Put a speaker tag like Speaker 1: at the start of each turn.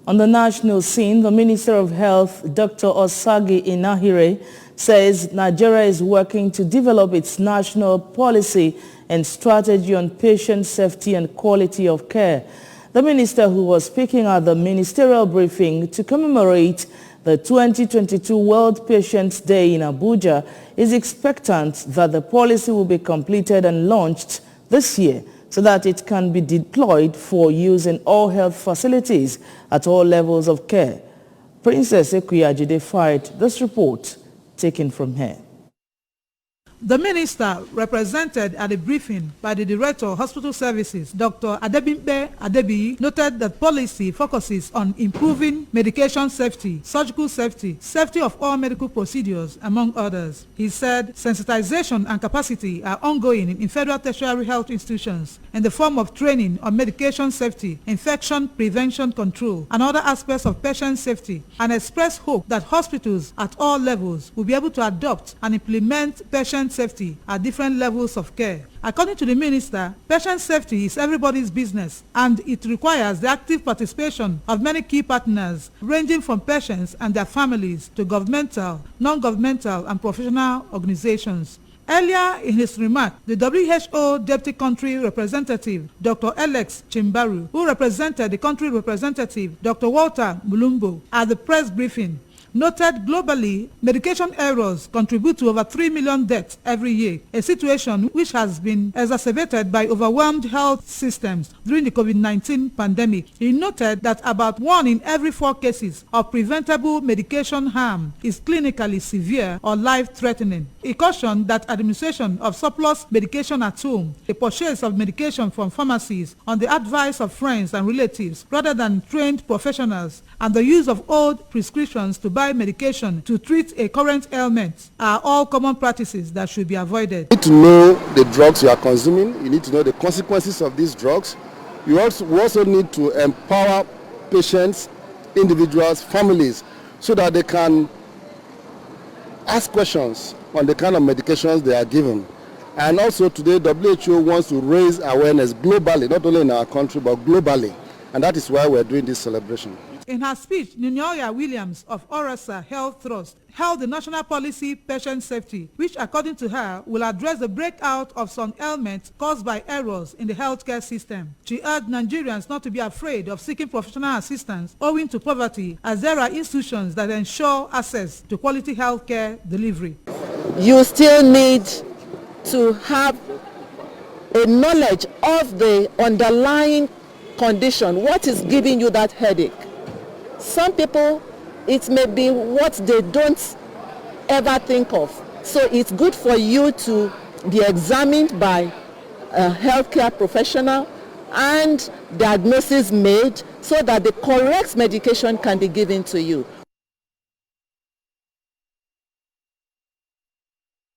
Speaker 1: On the national scene, the Minister of Health, Dr. Osagi Inahire, says Nigeria is working to develop its national policy and strategy on patient safety and quality of care. The minister, who was speaking at the ministerial briefing to commemorate the 2022 World Patients Day in Abuja, is expectant that the policy will be completed and launched this year, so that it can be deployed for use in all health facilities at all levels of care. Princess Ekuyajide fired this report taken from her.
Speaker 2: The minister, represented at the briefing by the Director of Hospital Services, Dr. Adebimpe Adebiyi, noted that policy focuses on improving medication safety, surgical safety, safety of all medical procedures, among others. He said sensitization and capacity are ongoing in federal tertiary health institutions in the form of training on medication safety, infection prevention control, and other aspects of patient safety, and expressed hope that hospitals at all levels will be able to adopt and implement patient safety at different levels of care. According to the minister, patient safety is everybody's business, and it requires the active participation of many key partners, ranging from patients and their families to governmental, non-governmental, and professional organizations. Earlier in his remark, the WHO Deputy Country Representative, Dr. Alex Chimbaru, who represented the country representative, Dr. Walter Mulumbo, at the press briefing, noted globally medication errors contribute to over 3 million deaths every year, a situation which has been exacerbated by overwhelmed health systems during the COVID-19 pandemic. He noted that about 1 in every 4 cases of preventable medication harm is clinically severe or life-threatening. He cautioned that administration of surplus medication at home, the purchase of medication from pharmacies on the advice of friends and relatives rather than trained professionals, and the use of old prescriptions to buy medication to treat a current ailment are all common practices that should be avoided.
Speaker 3: You need to know the drugs you are consuming. You need to know the consequences of these drugs. You also need to empower patients, individuals, families, so that they can ask questions on the kind of medications they are given. And also today, WHO wants to raise awareness globally, not only in our country, but globally. And that is why we're doing this celebration.
Speaker 2: In her speech, Nunyoya Williams of Orasa Health Trust held the national policy patient safety, which according to her will address the breakout of some ailments caused by errors in the healthcare system. She urged Nigerians not to be afraid of seeking professional assistance owing to poverty, as there are institutions that ensure access to quality healthcare delivery.
Speaker 4: You still need to have a knowledge of the underlying condition. What is giving you that headache? Some people, it may be what they don't ever think of. So it's good for you to be examined by a healthcare professional and diagnosis made so that the correct medication can be given to you.